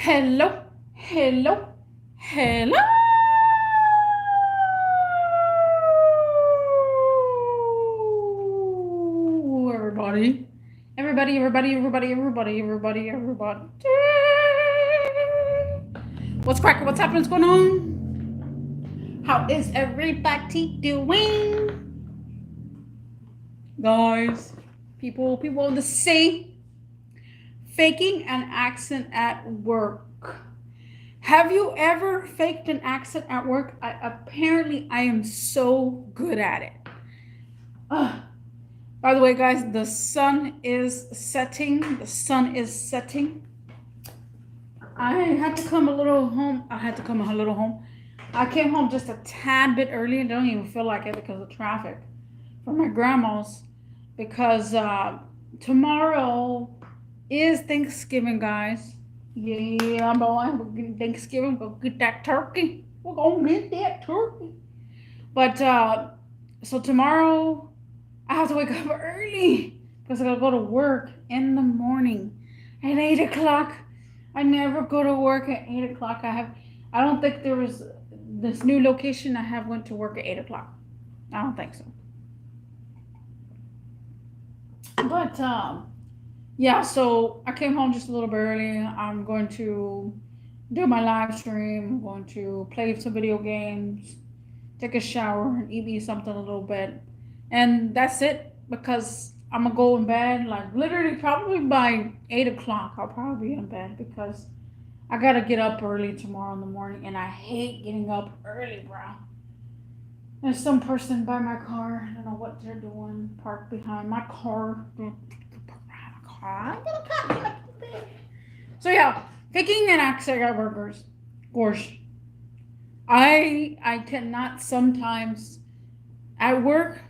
Hello, hello, hello, everybody. Everybody. What's cracking? What's happening? What's going on? How is everybody doing? Guys, people of the sea, faking an accent at work. Have you ever faked an accent at work? Apparently, I am so good at it. Ugh. By the way, guys, the sun is setting. The sun is setting. I had to come a little home. I had to come a little home. I came home just a tad bit early and don't even feel like it because of traffic from my grandma's. Because tomorrow is Thanksgiving, guys. Yeah, boy, we're getting Thanksgiving. Go get that turkey. We're gonna get that turkey. But so tomorrow I have to wake up early because I gotta go to work in the morning at 8 o'clock. I never go to work at 8 o'clock. I don't think there was this new location I have went to work at 8 o'clock. I don't think so. But yeah, so I came home just a little bit early. I'm going to do my live stream. I'm going to play some video games, take a shower, and eat me something a little bit. And that's it because I'm gonna go in bed like literally probably by 8 o'clock. I'll probably be in bed because I gotta get up early tomorrow in the morning, and I hate getting up early, bro. There's some person by my car. I don't know what they're doing. Parked behind my car. So yeah, picking an accent at burgers. Gosh, I cannot sometimes at work.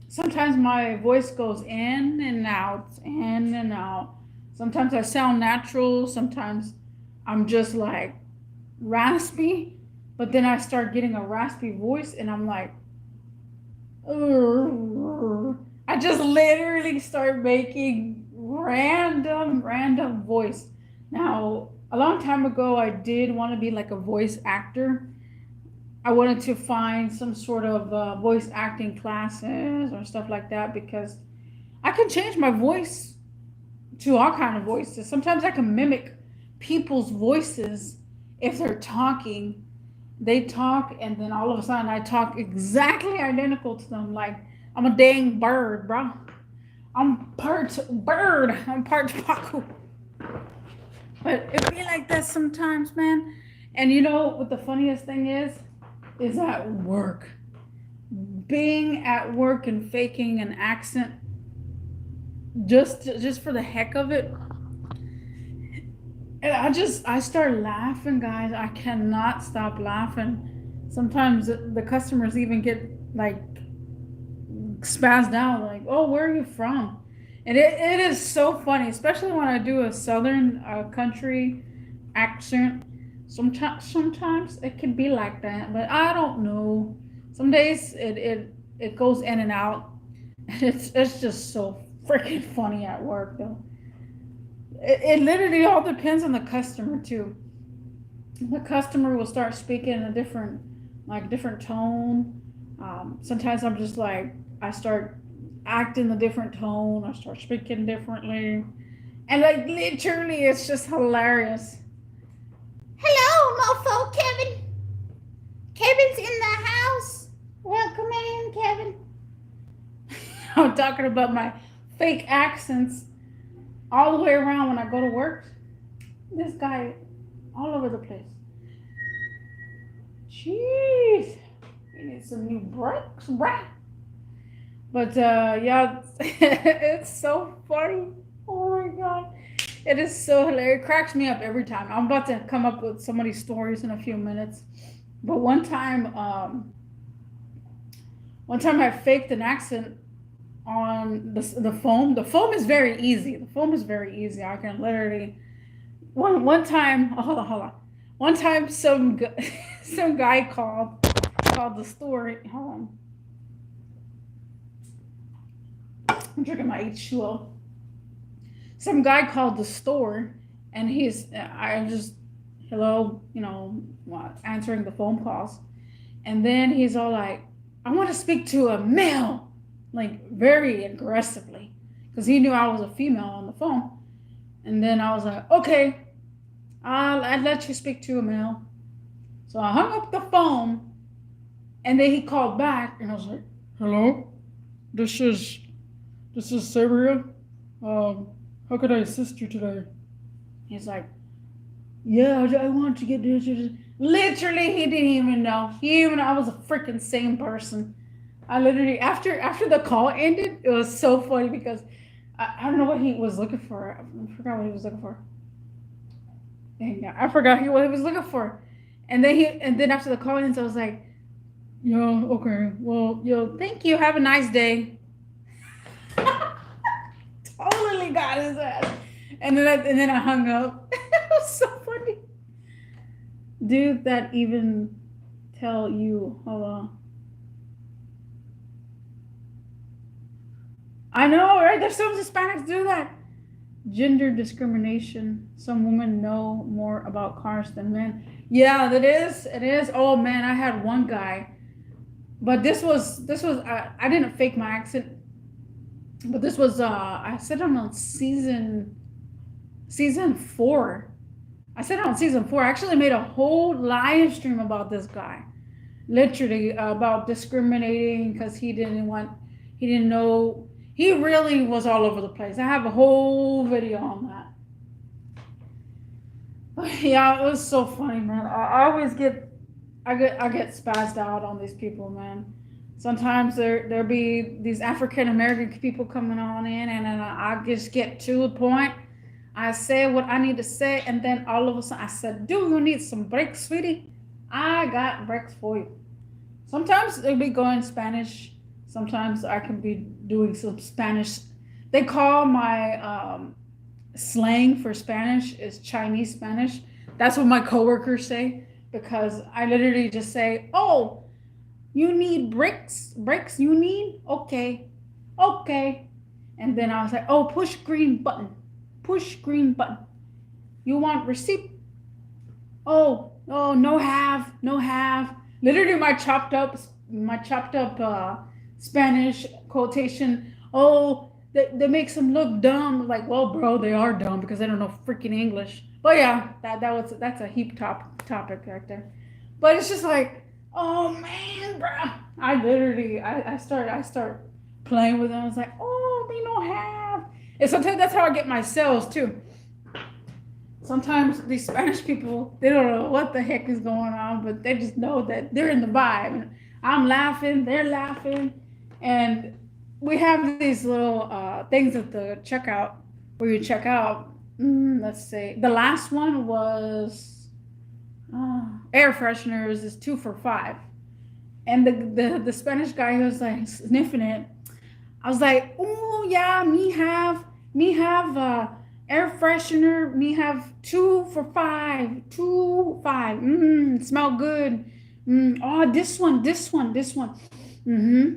Sometimes my voice goes in and out, in and out. Sometimes I sound natural. Sometimes I'm just like raspy. But then I start getting a raspy voice, and I'm like, "Ugh." I just literally start making random voice. Now, a long time ago, I did want to be like a voice actor. I wanted to find some sort of voice acting classes or stuff like that because I can change my voice to all kind of voices. Sometimes I can mimic people's voices if they're talking. They talk, and then all of a sudden I talk exactly identical to them. Like I'm a dang bird, bro. I'm part bird. I'm part Paku. But it be like that sometimes, man. And you know what the funniest thing is at work. Being at work and faking an accent just for the heck of it. And I start laughing, guys. I cannot stop laughing. Sometimes the customers even get like spazzed out, like, "Oh, where are you from?" And it is so funny, especially when I do a southern country accent. Sometimes it can be like that, but I don't know. Some days it goes in and out. It's just so freaking funny at work though. It literally all depends on the customer too. The customer will start speaking in a different tone. Sometimes I'm just like I start acting a different tone. I start speaking differently, and like literally, it's just hilarious. Hello, mofo, Kevin. Kevin's in the house. Welcome in, Kevin. I'm talking about my fake accents all the way around when I go to work. This guy all over the place. Jeez. We need some new brakes, bruh. But yeah, it's so funny. Oh my god. It is so hilarious. It cracks me up every time. I'm about to come up with so many stories in a few minutes. But one time I faked an accent on the foam. The foam is very easy. The foam is very easy. I can literally one time. Oh, hold on. One time, some guy called the store. Hold on. I'm drinking my H2O. Some guy called the store, and I just, hello, answering the phone calls. And then he's all like, I want to speak to a male, like very aggressively, because he knew I was a female on the phone. And then I was like, okay, I'd let you speak to a male. So I hung up the phone, and then he called back, and I was like, hello, this is Sabria. How could I assist you today? He's like, yeah, I want to get this. Literally, he didn't even know. I was a freaking same person. I literally, after the call ended, it was so funny because I don't know what he was looking for. I forgot what he was looking for. Dang, I forgot what he was looking for. And then after the call ends, I was like, yo, okay, well, yo, thank you. Have a nice day. Totally got his ass. And then I hung up. It was so funny. Dude, that even tell you, hold on. I know, right? There's some Hispanics do that. Gender discrimination. Some women know more about cars than men. Yeah, that is. It is. Oh man, I had one guy, but this was I didn't fake my accent, but this was I said it on season 4. I said it on season 4. I actually made a whole live stream about this guy, literally about discriminating because he didn't know. He really was all over the place. I have a whole video on that. Yeah, it was so funny, man. I always I get spazzed out on these people, man. Sometimes there be these African American people coming on in, and then I just get to the point. I say what I need to say, and then all of a sudden I said, "Do you need some breaks, sweetie? I got breaks for you." Sometimes they be going Spanish. Sometimes I can be doing some Spanish. They call my slang for Spanish is Chinese Spanish. That's what my coworkers say because I literally just say, "Oh, you need bricks? Bricks you need? Okay, okay." And then I was like, "Oh, push green button, push green button. You want receipt? Oh, oh, no have, no have." Literally, my chopped up Spanish quotation. Oh, that makes them look dumb. Like, well, bro, they are dumb because they don't know freaking English. But yeah, that's a heap topic right there. But it's just like, oh man, bro. I start playing with them. I was like, oh, they don't have. And sometimes that's how I get my sales too. Sometimes these Spanish people, they don't know what the heck is going on, but they just know that they're in the vibe. I'm laughing, they're laughing, and we have these little things at the checkout where you check out. Let's see. The last one was air fresheners is 2 for $5, and the Spanish guy was like sniffing it. I was like, oh yeah, me have air freshener. Me have 2 for $5. 2 5. Smell good. Oh, this one. Mm-hmm.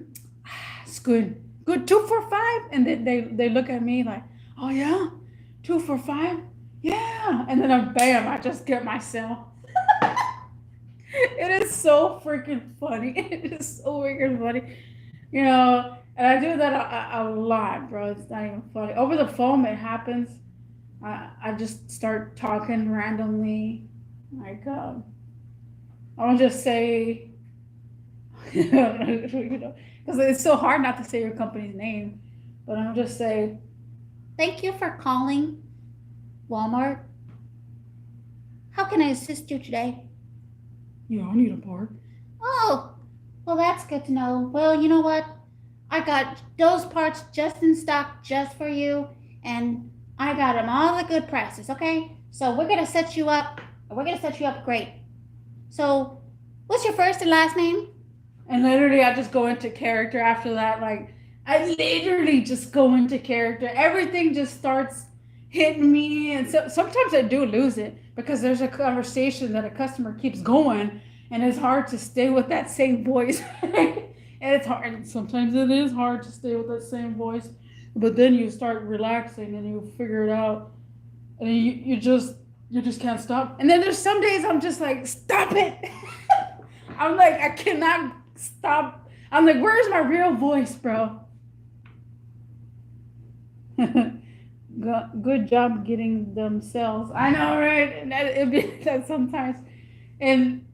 It's good. Good. 2 for $5. And they look at me like, oh yeah, 2 for $5. Yeah. And then bam, I just get myself. It is so freaking funny. It is so freaking funny. And I do that a lot, bro. It's not even funny. Over the phone, it happens. I just start talking randomly. Like, I'll just say, because it's so hard not to say your company's name. But I'll just say, thank you for calling Walmart. How can I assist you today? Yeah, I need a part. Oh, well, that's good to know. Well, you know what? I got those parts just in stock just for you, and I got them all the good prices, okay? So we're gonna set you up. We're gonna set you up great. So, what's your first and last name? And literally, I just go into character after that. Like, I literally just go into character. Everything just starts hitting me, and so sometimes I do lose it because there's a conversation that a customer keeps going, and it's hard to stay with that same voice. And it's hard. Sometimes it is hard to stay with that same voice, but then you start relaxing and you figure it out. and you just can't stop. And then there's some days I'm just like, stop it. I'm like, I cannot stop. I'm like, where's my real voice, bro? Good job getting themselves. I know, right? And it'd be that sometimes. And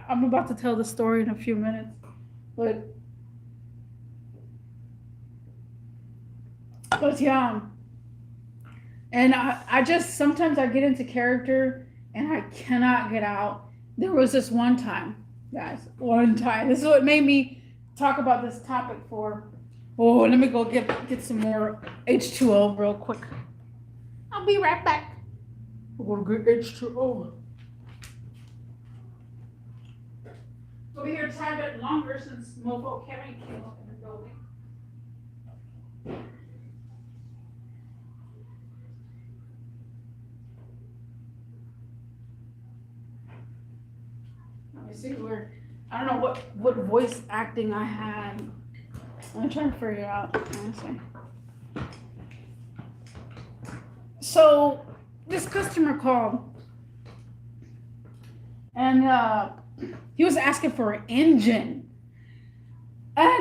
I'm about to tell the story in a few minutes, but yeah. And I just sometimes I get into character and I cannot get out. There was this one time, guys, one time. This is what made me talk about this topic for. Oh, let me go get some more H2O real quick. I'll be right back. We're gonna get H2O. We'll be here a tad bit longer since Mofo Kevin came up in the building. Let me see where. I don't know what voice acting I had. I'm trying to figure it out, honestly. So this customer called, and he was asking for an engine, a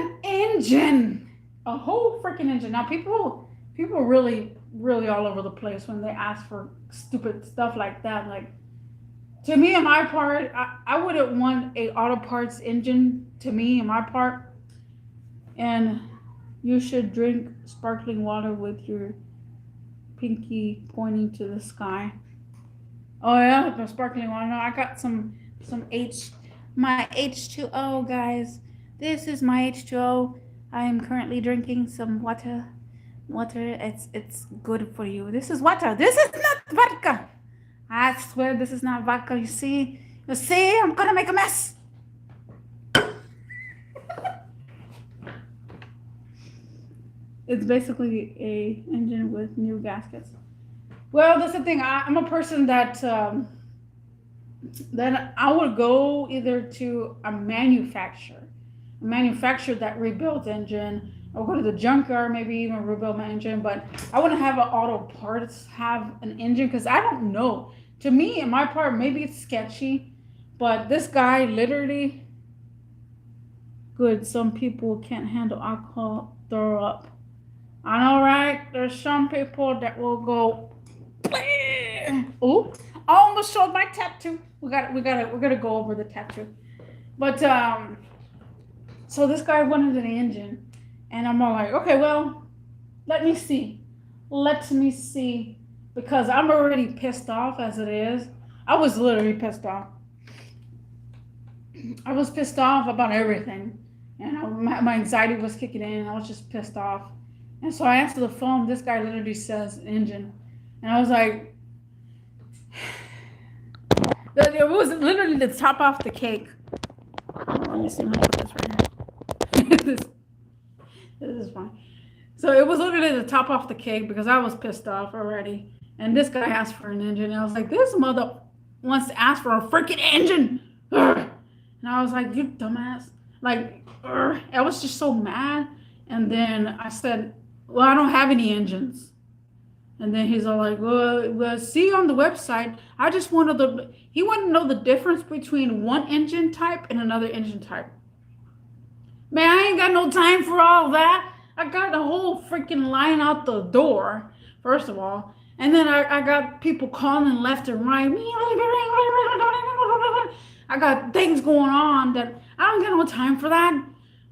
whole freaking engine. Now people really all over the place when they ask for stupid stuff like that. Like, to me, on my part, I wouldn't want a auto parts engine. To me, in my part, and you should drink sparkling water with your pinky pointing to the sky. Oh yeah, the sparkling water. No, I got some my H2O, guys. This is my H2O. I am currently drinking some water. It's good for you. This is water. This is not vodka. I swear this is not vodka. You see, I'm gonna make a mess. It's basically a engine with new gaskets. Well, that's the thing. I'm a person that then I would go either to a manufacturer that rebuilds engine, or go to the junkyard, maybe even rebuild my engine. But I wouldn't have an auto parts have an engine because I don't know. To me, in my part, maybe it's sketchy, but this guy literally good. Some people can't handle alcohol, throw up. I know, right? There's some people that will go. Oh, I almost showed my tattoo. We're gonna go over the tattoo. But so this guy wanted an engine, and I'm all like, okay, well, let me see, because I'm already pissed off as it is. I was literally pissed off. I was pissed off about everything, and my anxiety was kicking in. I was just pissed off, and so I answered the phone. This guy literally says engine, and I was like, it was literally the top off the cake. Let me see. I'm gonna put this right here. this is fine. So it was literally the top off the cake because I was pissed off already. And this guy asked for an engine. And I was like, this mother wants to ask for a freaking engine. Urgh. And I was like, you dumbass. Like, urgh. I was just so mad. And then I said, well, I don't have any engines. And then he's all like, well, see on the website, I just wanted he wanted to know the difference between one engine type and another engine type. Man, I ain't got no time for all that. I got the whole freaking line out the door, first of all. And then I got people calling left and right. I got things going on that I don't got no time for that.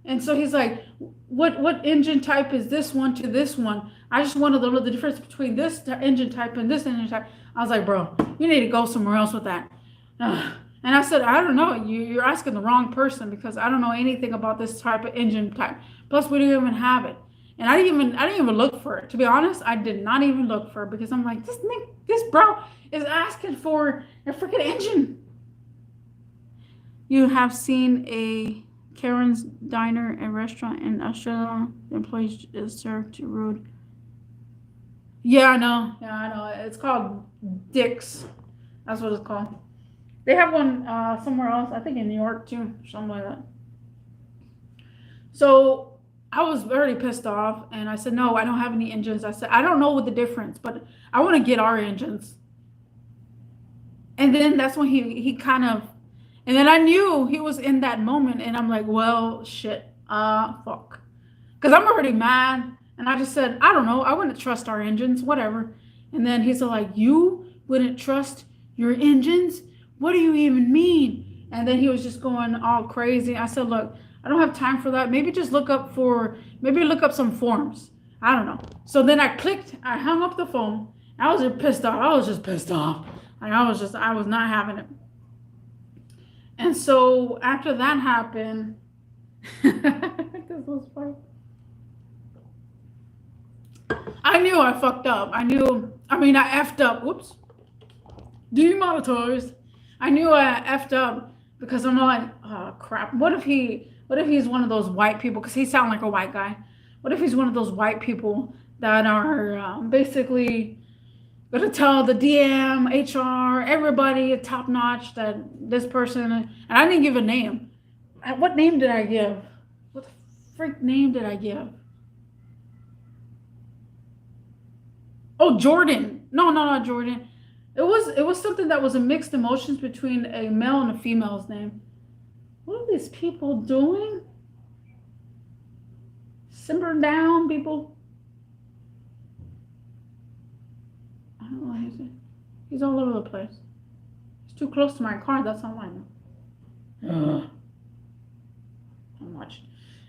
And so he's like, what engine type is this one to this one? I just wanted to know the difference between this engine type and this engine type. I was like, bro, you need to go somewhere else with that. And I said, I don't know. You're asking the wrong person because I don't know anything about this type of engine type. Plus, we didn't even have it. And I didn't even look for it. To be honest, I did not even look for it because I'm like, this bro is asking for a freaking engine. You have seen a Karen's Diner and Restaurant in Australia. The employees is served too rude. Yeah, I know. It's called Dick's. That's what it's called. They have one somewhere else. I think in New York too, something like that. So I was very pissed off, and I said, no, I don't have any engines. I said, I don't know what the difference, but I want to get our engines. And then that's when he kind of, and then I knew he was in that moment, and I'm like, well, shit, fuck, because I'm already mad, and I just said, I don't know, I wouldn't trust our engines, whatever. And then he's like, you wouldn't trust your engines? What do you even mean? And then he was just going all crazy. I said, look, I don't have time for that. Maybe look up some forms. I don't know. So then I hung up the phone. I was just pissed off. I was just pissed off. Like I was not having it. And so after that happened, this was funny. I knew I fucked up. I effed up. Whoops. Demonetized. I knew I effed up because I'm like, oh crap. What if he's one of those white people? Because he sounds like a white guy. What if he's one of those white people that are basically going to tell the DM, HR, everybody top notch that this person, and I didn't give a name. What name did I give? What the freak name did I give? Oh, Jordan. No, not Jordan. It was something that was a mixed emotions between a male and a female's name. What are these people doing? Simmer down, people. I don't know. He's all over the place. He's too close to my car. That's all I know.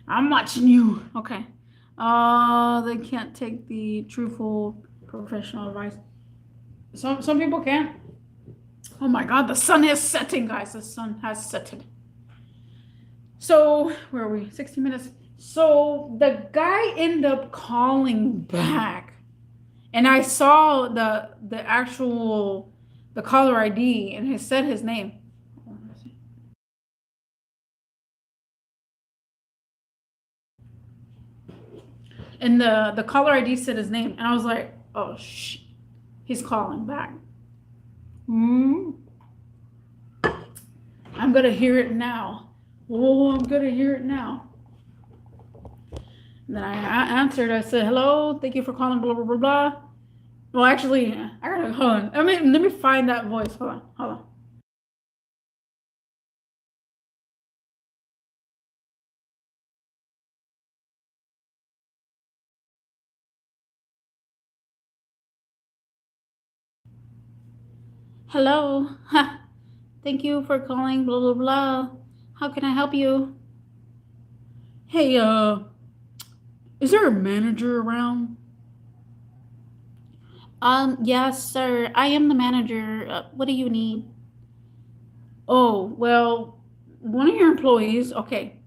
I'm watching you. Okay. They can't take the truthful professional advice. Some people can't. Oh my God, the sun is setting, guys. The sun has set. So where are we? 60 minutes. So the guy ended up calling back, and I saw the actual the caller ID, and it said his name. And the caller ID said his name, and I was like, oh shit, he's calling back. I'm gonna hear it now. Oh, I'm gonna hear it now. And then I answered. I said, hello, thank you for calling, blah, blah, blah, blah. Well, actually, I gotta, hold on. Let me find that voice. Hold on. Hello. Thank you for calling, blah, blah, blah. How can I help you? Hey, is there a manager around? Yes, sir. I am the manager. What do you need? Oh, well, one of your employees, okay.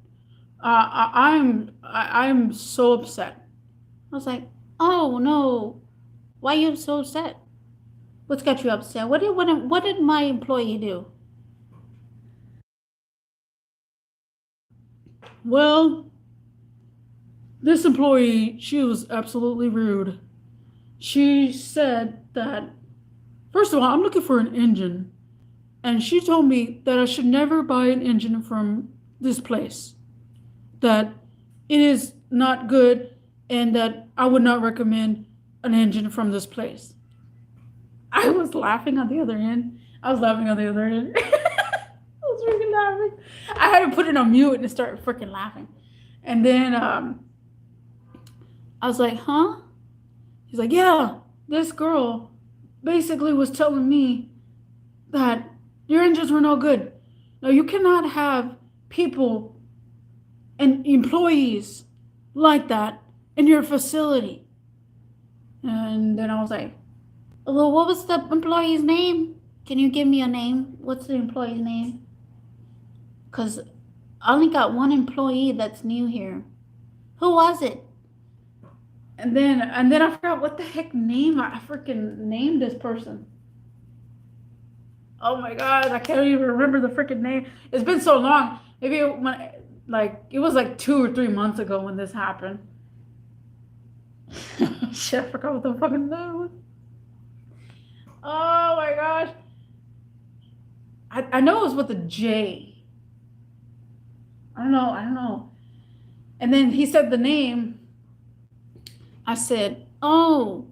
I'm so upset. I was like, oh no, why are you so upset? What's got you upset? What did my employee do? Well, this employee, she was absolutely rude. She said that, first of all, I'm looking for an engine. And she told me that I should never buy an engine from this place, that it is not good, and that I would not recommend an engine from this place. I was laughing on the other end. I was laughing on the other end. I was freaking laughing. I had to put it on mute and start freaking laughing. And then I was like, huh? He's like, yeah, this girl basically was telling me that your engines were no good. Now, you cannot have people and employees like that in your facility. And then I was like, well, what was the employee's name? Can you give me a name? What's the employee's name? Because I only got one employee that's new here. Who was it? And then I forgot what the heck name I freaking named this person. Oh my God, I can't even remember the freaking name. It's been so long. Maybe it was like 2 or 3 months ago when this happened. Shit, I forgot what the fucking name was. Oh my gosh. I know it was with a J. I don't know. And then he said the name. I said, "Oh,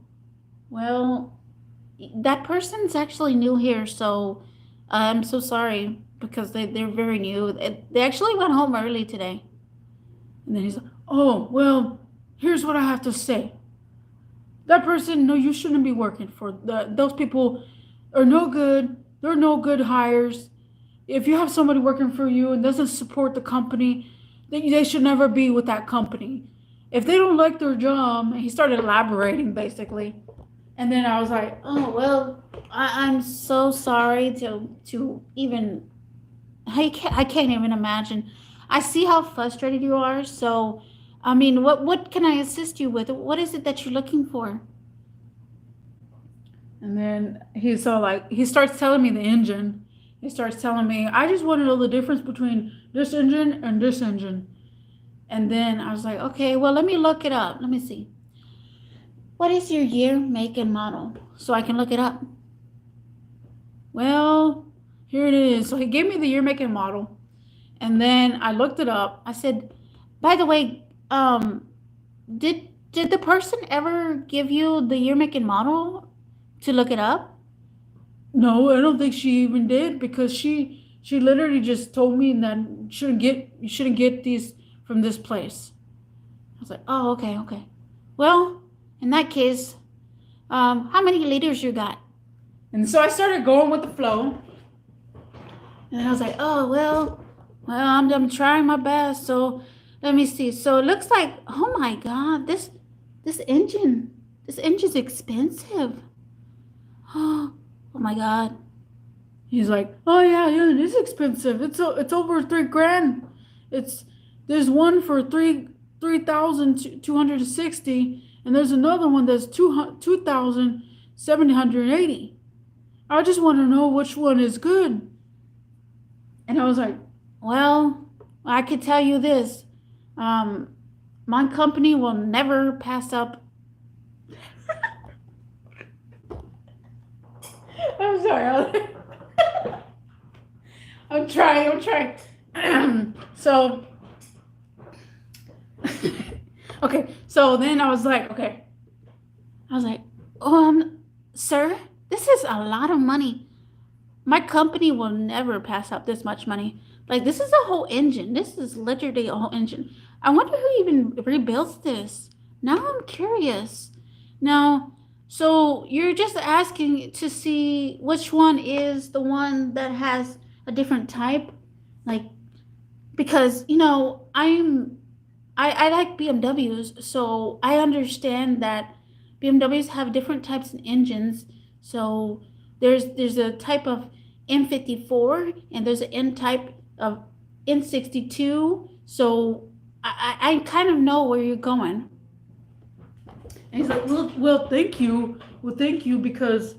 well, that person's actually new here, so I'm so sorry because they're very new. They actually went home early today." And then he's like, "Oh, well, here's what I have to say. That person, no, you shouldn't be working for those people are no good. They're no good hires. If you have somebody working for you and doesn't support the company, they should never be with that company. If they don't like their job," and he started elaborating basically. And then I was like, "Oh well, I'm so sorry to even I can't even imagine. I see how frustrated you are. So, I mean, what can I assist you with? What is it that you're looking for?" And then he's all like, he starts telling me the engine. He starts telling me, "I just want to know the difference between this engine and this engine." And then I was like, "Okay, well, let me look it up. Let me see. What is your year, make, and model? So I can look it up." Well, here it is. So he gave me the year, make, and model. And then I looked it up. I said, "By the way, did the person ever give you the year, make, and model to look it up?" "No, I don't think she even did because she literally just told me that you shouldn't get these from this place." I was like, "Oh, okay, okay. Well, in that case, how many liters you got?" And so I started going with the flow. And I was like, "Oh, well, I'm trying my best. So let me see. So it looks like, oh my God, this engine, this engine's expensive. Oh my God." He's like, "Oh yeah, yeah, it is expensive. It's over 3 grand. It's there's one for 3,260, and there's another one that's 2,780. I just want to know which one is good." And I was like, "Well, I could tell you this. Um, my company will never pass up." I'm sorry. I'm trying. So, okay. So then I was like, okay. I was like, "Sir, this is a lot of money. My company will never pass up this much money. Like, this is a whole engine. This is literally a whole engine. I wonder who even rebuilds this. Now I'm curious. Now, so you're just asking to see which one is the one that has a different type? Like, because, I like BMWs, so I understand that BMWs have different types of engines. So there's a type of M54 and there's an N type of N62. So I kind of know where you're going." And he's like, "Well, thank you. Well, thank you because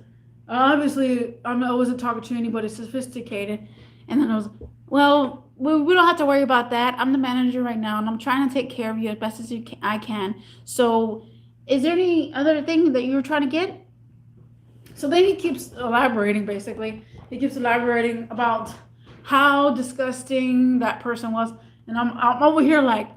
obviously I wasn't talking to anybody sophisticated." And then I was, "Well, we don't have to worry about that. I'm the manager right now, and I'm trying to take care of you as best as I can. So, is there any other thing that you were trying to get?" So then he keeps elaborating, basically. He keeps elaborating about how disgusting that person was. And I'm over here like,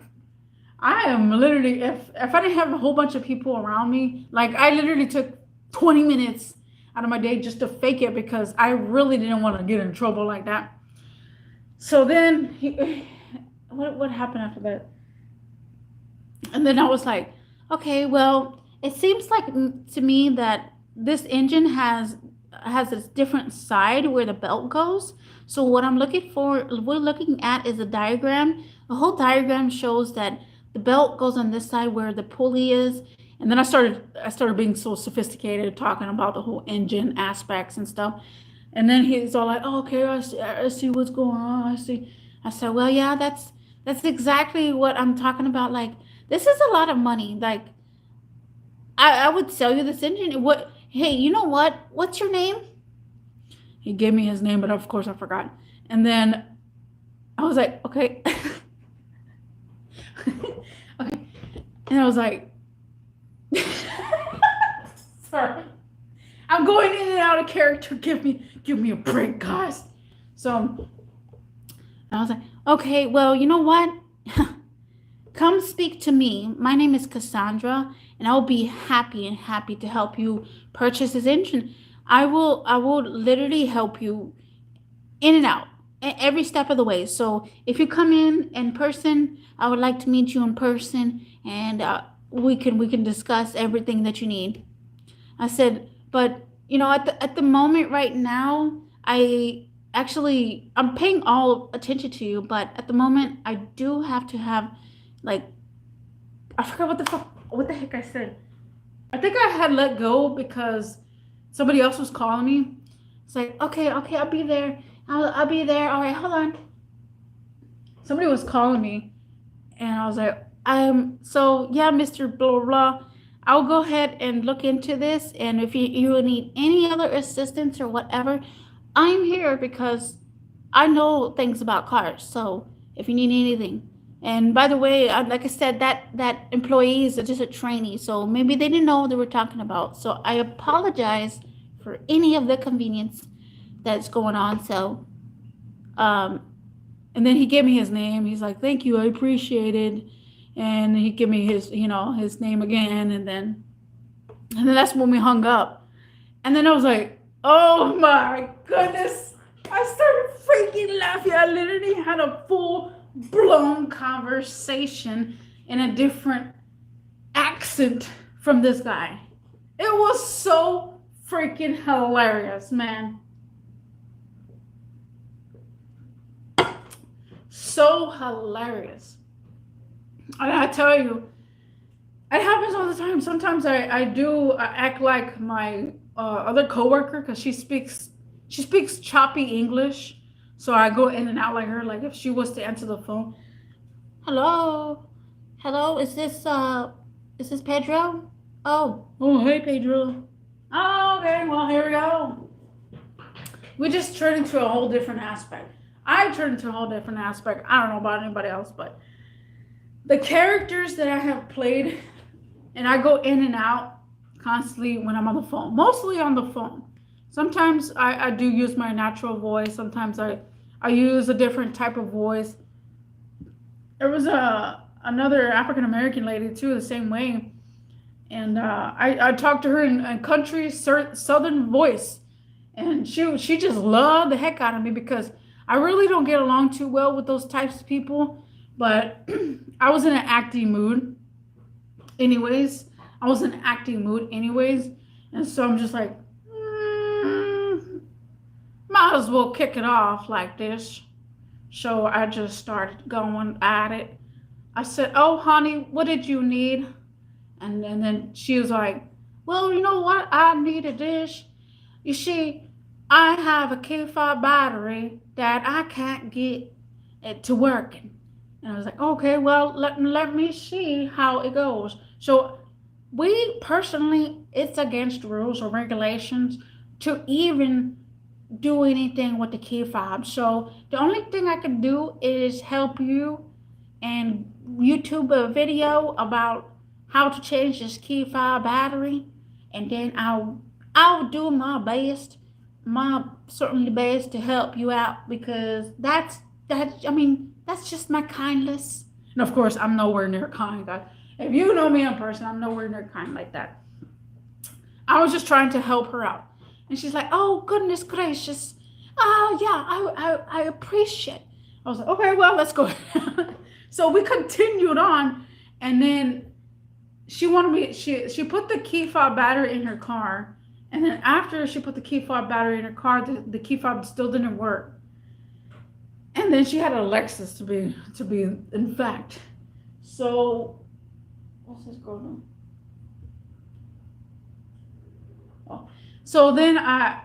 I am literally, if I didn't have a whole bunch of people around me, like I literally took 20 minutes out of my day just to fake it because I really didn't want to get in trouble like that. So then what happened after that? And then I was like, "Okay, well, it seems like to me that this engine has this different side where the belt goes. So what we're looking at is a diagram. The whole diagram shows that the belt goes on this side where the pulley is." And then I started being so sophisticated, talking about the whole engine aspects and stuff. And then he's all like, "Oh, okay, I see what's going on. I see." I said, "Well, yeah, that's exactly what I'm talking about. Like, this is a lot of money. Like, I would sell you this engine. What? Hey, you know what? What's your name?" He gave me his name, but of course I forgot. And then I was like, "Okay." Okay. And I was like, sorry. I'm going in and out of character. Give me a break, guys. So I was like, "Okay, well, you know what? come speak to me. My name is Cassandra, and I'll be happy to help you purchase this engine. I will literally help you in and out every step of the way. So if you come in person, I would like to meet you in person, and we can discuss everything that you need. I said, but at the moment right now, I'm paying all attention to you, but at the moment I do have to have, like, I forgot what the heck I said. I think I had let go because somebody else was calling me. It's like, okay, I'll be there. I'll be there. All right, hold on. Somebody was calling me, and I was like, so yeah, Mr. Blah blah. I'll go ahead and look into this, and if you need any other assistance or whatever, I'm here because I know things about cars. So if you need anything, and by the way, like I said, that employee is just a trainee, so maybe they didn't know what they were talking about. So I apologize for any of the convenience that's going on. So, um, and then he gave me his name. He's like, "Thank you, I appreciate it." And he gave me his name again, and then that's when we hung up. And then I was like, "Oh my goodness!" I started freaking laughing. I literally had a full blown conversation in a different accent from this guy. It was so freaking hilarious, man. So hilarious. And I tell you, it happens all the time. Sometimes I do act like my other coworker because she speaks choppy English, so I go in and out like her. Like if she was to answer the phone, hello, hello, is this Pedro? Oh, hey Pedro. Oh, okay, well here we go. We just turn into a whole different aspect. I turn into a whole different aspect. I don't know about anybody else, but the characters that I have played, and I go in and out constantly when I'm on the phone, mostly on the phone. Sometimes I do use my natural voice. Sometimes I use a different type of voice. There was another African American lady too, the same way, and I talked to her in country southern voice, and she just loved the heck out of me because I really don't get along too well with those types of people. But I was in an acting mood, anyways. And so I'm just like, might as well kick it off like this. So I just started going at it. I said, "Oh, honey, what did you need?" And then she was like, "Well, you know what? I needed this. You see, I have a K5 battery that I can't get it to working." And I was like, "Okay, well, let me see how it goes." So we personally, it's against rules or regulations to even do anything with the key fob. So the only thing I can do is help you and YouTube a video about how to change this key fob battery, and then I'll do my certainly best to help you out because that's just my kindness. And of course, I'm nowhere near kind. If you know me in person, I'm nowhere near kind like that. I was just trying to help her out. And she's like, "Oh, goodness gracious. Oh, yeah, I appreciate." I was like, "Okay, well, let's go." So we continued on. And then she put the key fob battery in her car. And then after she put the key fob battery in her car, the key fob still didn't work. And then she had a Lexus to be in fact. So what's this going on? Oh. So then I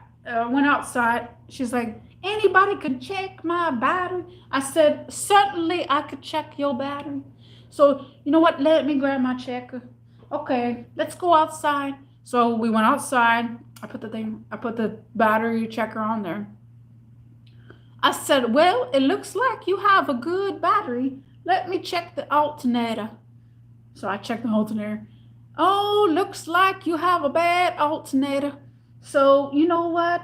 went outside. She's like, "Anybody could check my battery?" I said, "Certainly I could check your battery." So you know what? Let me grab my checker. Okay, let's go outside. So we went outside. I put the battery checker on there. I said, "Well, it looks like you have a good battery. Let me check the alternator." So I checked the alternator. "Oh, looks like you have a bad alternator. So you know what?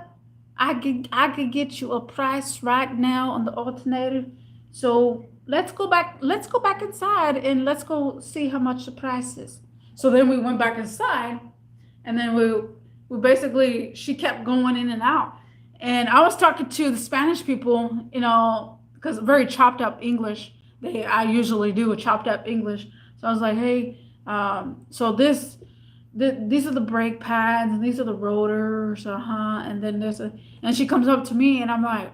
I could get you a price right now on the alternator. So let's go back inside and let's go see how much the price is. So then we went back inside, and then we basically, she kept going in and out. And I was talking to the Spanish people, because very chopped up English. I usually do a chopped up English. So I was like, hey, so these are the brake pads and these are the rotors, and then and she comes up to me and I'm like,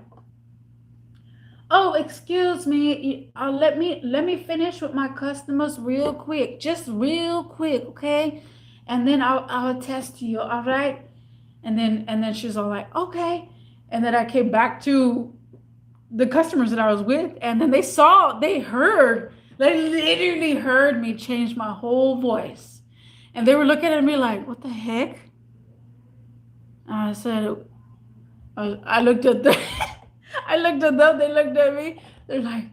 oh, excuse me, let me finish with my customers real quick, just real quick, okay? And then I'll attest to you, all right? And then she's all like, okay. And then I came back to the customers that I was with, and then they literally heard me change my whole voice. And they were looking at me like, what the heck? I said, I looked at them, I looked at them, they looked at me, they're like,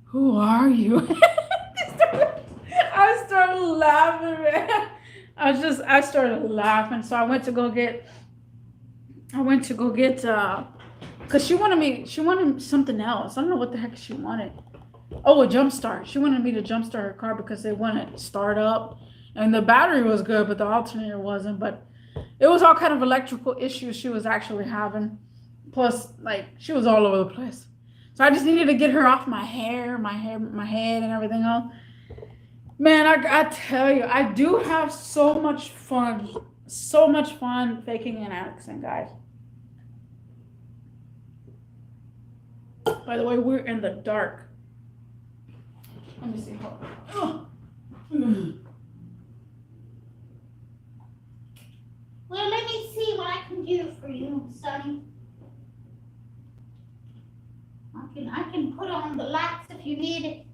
who are you? I started laughing, man. I started laughing. So I went to go get, because she wanted something else. I don't know what the heck she wanted. Oh, a jump start. She wanted me to jump start her car because they wouldn't start up. And the battery was good, but the alternator wasn't. But it was all kind of electrical issues she was actually having. Plus, like, she was all over the place. So I just needed to get her off my head and everything else. Man, I tell you, I do have so much fun faking an accent, guys. By the way, we're in the dark. Let me see. Oh. Well, let me see what I can do for you, Sonny. I can put on the lights if you need it.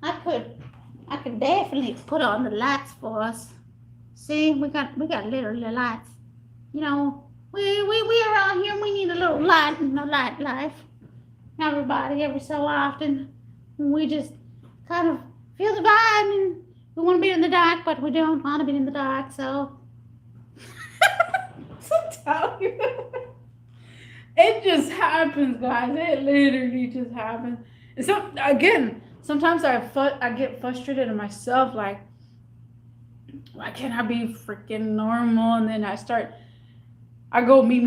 I could definitely put on the lights for us. See, we got literally lights. We are out here. We need a little light in the light life. Everybody, every so often, we just kind of feel the vibe, and we want to be in the dark, but we don't want to be in the dark. So, it just happens, guys. It literally just happens. And so again, sometimes I get frustrated at myself, like, why can't I be freaking normal? And then I go me,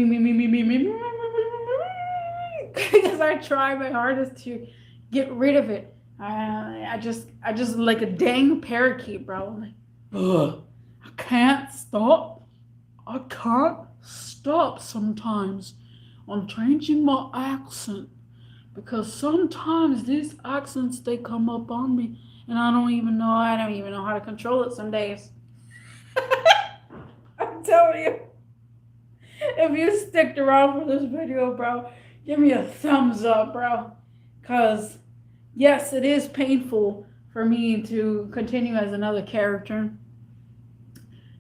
because I try my hardest to get rid of it. I just like a dang parakeet, bro. Like, ugh, I can't stop sometimes on changing my accent, because sometimes these accents, they come up on me and I don't even know how to control it some days. I'm telling you, if you sticked around for this video, bro, give me a thumbs up, bro, because yes, it is painful for me to continue as another character.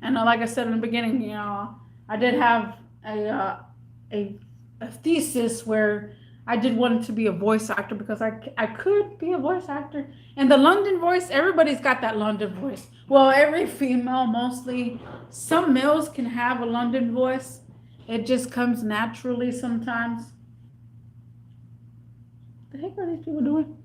And like I said in the beginning, I did have a thesis where I did want to be a voice actor, because I could be a voice actor. And the London voice, everybody's got that London voice. Well, every female, mostly. Some males can have a London voice. It just comes naturally sometimes. What the heck are these people doing?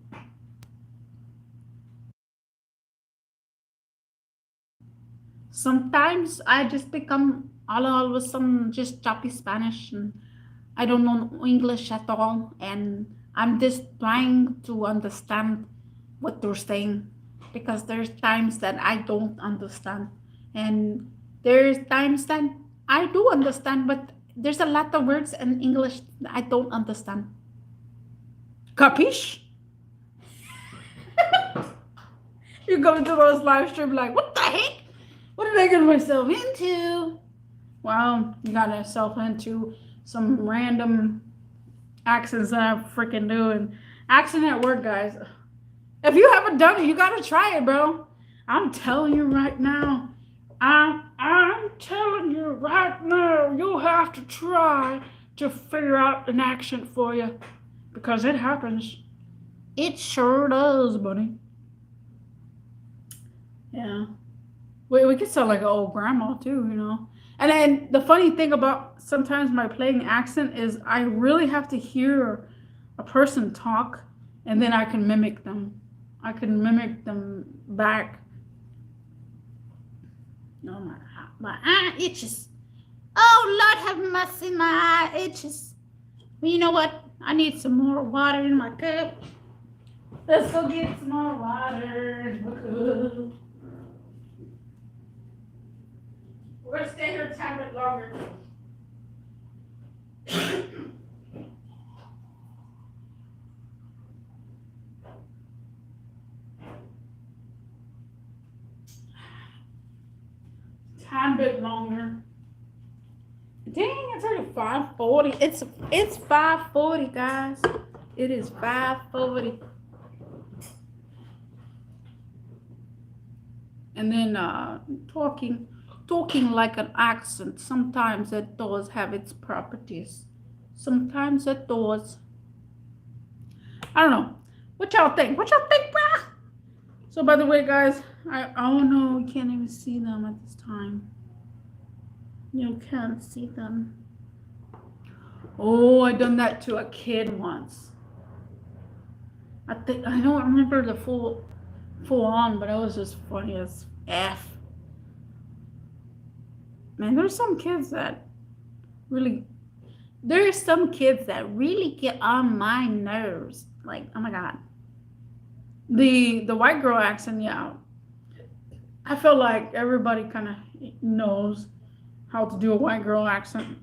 Sometimes I just become all of a sudden just choppy Spanish, and I don't know English at all, and I'm just trying to understand what they're saying, because there's times that I don't understand, and there's times that I do understand, but there's a lot of words in English that I don't understand. Capiche? You go into those live streams like, what the heck? What did I get myself into? Well, you got yourself into some random accents that I'm freaking doing. Accent at work, guys. If you haven't done it, you gotta try it, bro. I'm telling you right now. I'm telling you right now, you'll have to try to figure out an accent for you, because it happens. It sure does, buddy. Yeah. We could sound like an old grandma too, And then the funny thing about sometimes my playing accent is I really have to hear a person talk and then I can mimic them. I can mimic them back. Oh my eye itches. Oh Lord have mercy, my eye itches. Well, you know what? I need some more water in my cup. Let's go get some more water in my cup. We're gonna stay here a time bit longer. Time bit longer. Dang, it's already 5:40. It's 5:40, guys. It is 5:40. And then talking like an accent, sometimes it does have its properties. Sometimes it does. I don't know. What y'all think? What y'all think, bruh? So by the way, guys, oh no, you can't even see them at this time. You can't see them. Oh, I done that to a kid once. I don't remember the full on, but it was just funny as F. Man, there's some kids that really get on my nerves. Like, oh my God. The white girl accent, yeah. I feel like everybody kind of knows how to do a white girl accent.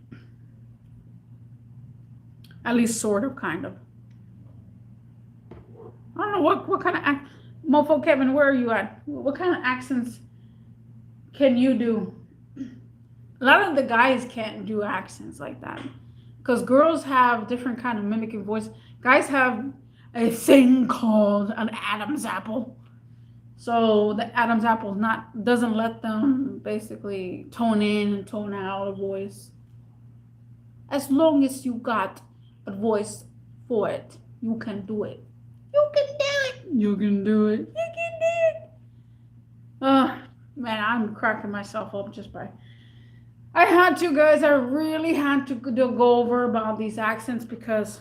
At least sort of, kind of. I don't know what kind of Mofo Kevin, where are you at? What kind of accents can you do? A lot of the guys can't do accents like that. Because girls have different kind of mimicking voice. Guys have a thing called an Adam's apple. So the Adam's apple doesn't let them basically tone in and tone out a voice. As long as you got a voice for it, you can do it. You can do it. You can do it. You can do it. Man, I'm cracking myself up just by. I had to, guys. I really had to go over about these accents because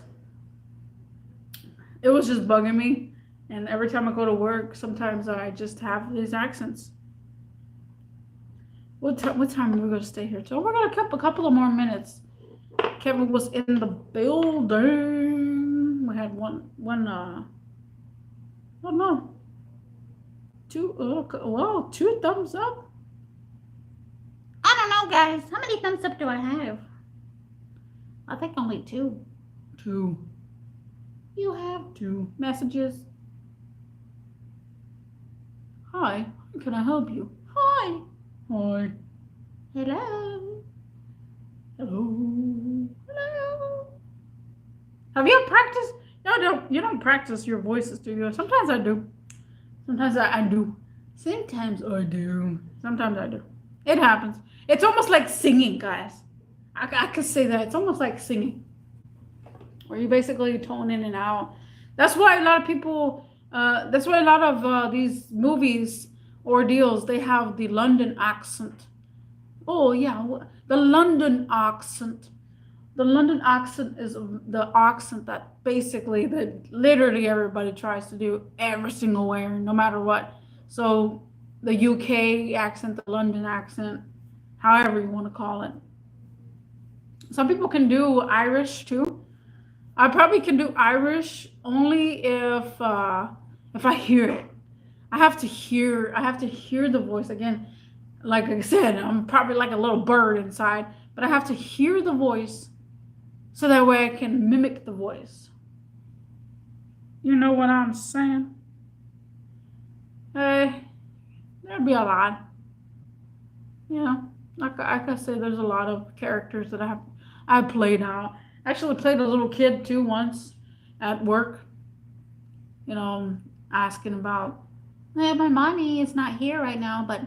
it was just bugging me. And every time I go to work, sometimes I just have these accents. What time are we going to stay here till? We're going to keep a couple of more minutes. Kevin was in the building. We had one. Oh no. Two thumbs up. I don't know, guys. How many thumbs up do I have? I think only 2. 2. You have 2 messages. Hi, how can I help you? Hi. Hi. Hello. Hello. Hello. Have you practiced? No, you don't practice your voices, do you? Sometimes I do. Sometimes I do. Sometimes I do. Sometimes I do. It happens. It's almost like singing, guys. I could say that. It's almost like singing. Where you basically tone in and out. That's why a lot of people, that's why a lot of these movies or deals, they have the London accent. Oh, yeah. The London accent. The London accent is the accent that basically that literally everybody tries to do every single way, no matter what. So the UK accent, the London accent, however you want to call it. Some people can do Irish too. I probably can do Irish only if I hear it. I have to hear the voice again. Like I said, I'm probably like a little bird inside, but I have to hear the voice so that way I can mimic the voice. You know what I'm saying? Hey, there'd be a lot. Yeah, like I could say there's a lot of characters that I played out. I actually played a little kid too once at work. You know, asking about, my mommy is not here right now, but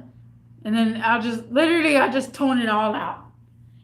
and then I just tone it all out.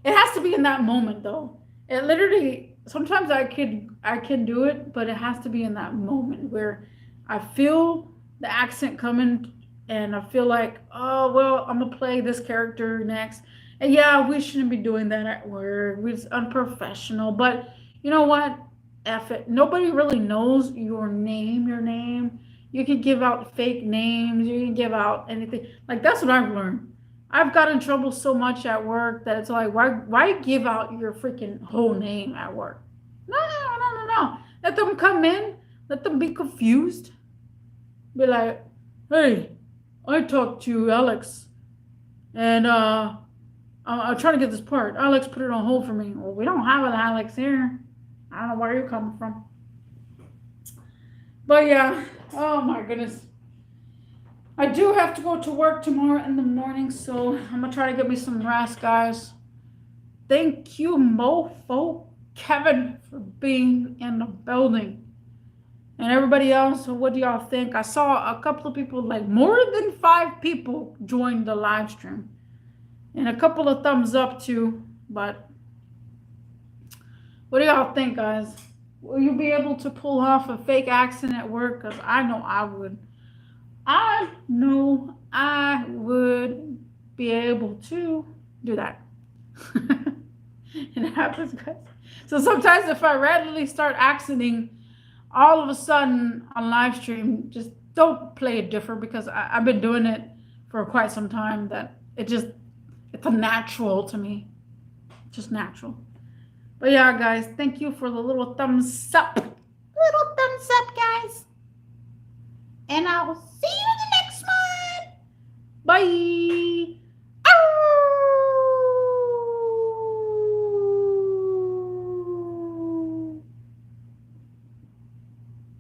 It has to be in that moment though. It literally sometimes I can do it, but it has to be in that moment where I feel the accent coming and I feel like, oh well, I'm gonna play this character next. And yeah, we shouldn't be doing that at work. It's unprofessional. But you know what? F it. Nobody really knows your name. You can give out fake names. You can give out anything. Like, that's what I've learned. I've got in trouble so much at work that it's like, why give out your freaking whole name at work? No. Let them come in. Let them be confused. Be like, hey, I talked to Alex, and I'm trying to get this part. Alex put it on hold for me. Well, we don't have an Alex here. I don't know where you're coming from. But yeah, oh my goodness. I do have to go to work tomorrow in the morning, so I'm gonna try to get me some rest, guys. Thank you, Mofo Kevin, for being in the building. And everybody else, what do y'all think? I saw a couple of people, like more than 5 people joined the live stream. And a couple of thumbs up too. But what do y'all think, guys? Will you be able to pull off a fake accent at work? Because I know I would. I know I would be able to do that. It happens, guys. So sometimes if I randomly start accenting, all of a sudden on live stream, just don't play it different, because I've been doing it for quite some time, that it's a natural to me. Just natural. But yeah, guys, thank you for the little thumbs up. Little thumbs up, guys. And I will see you in the next one. Bye.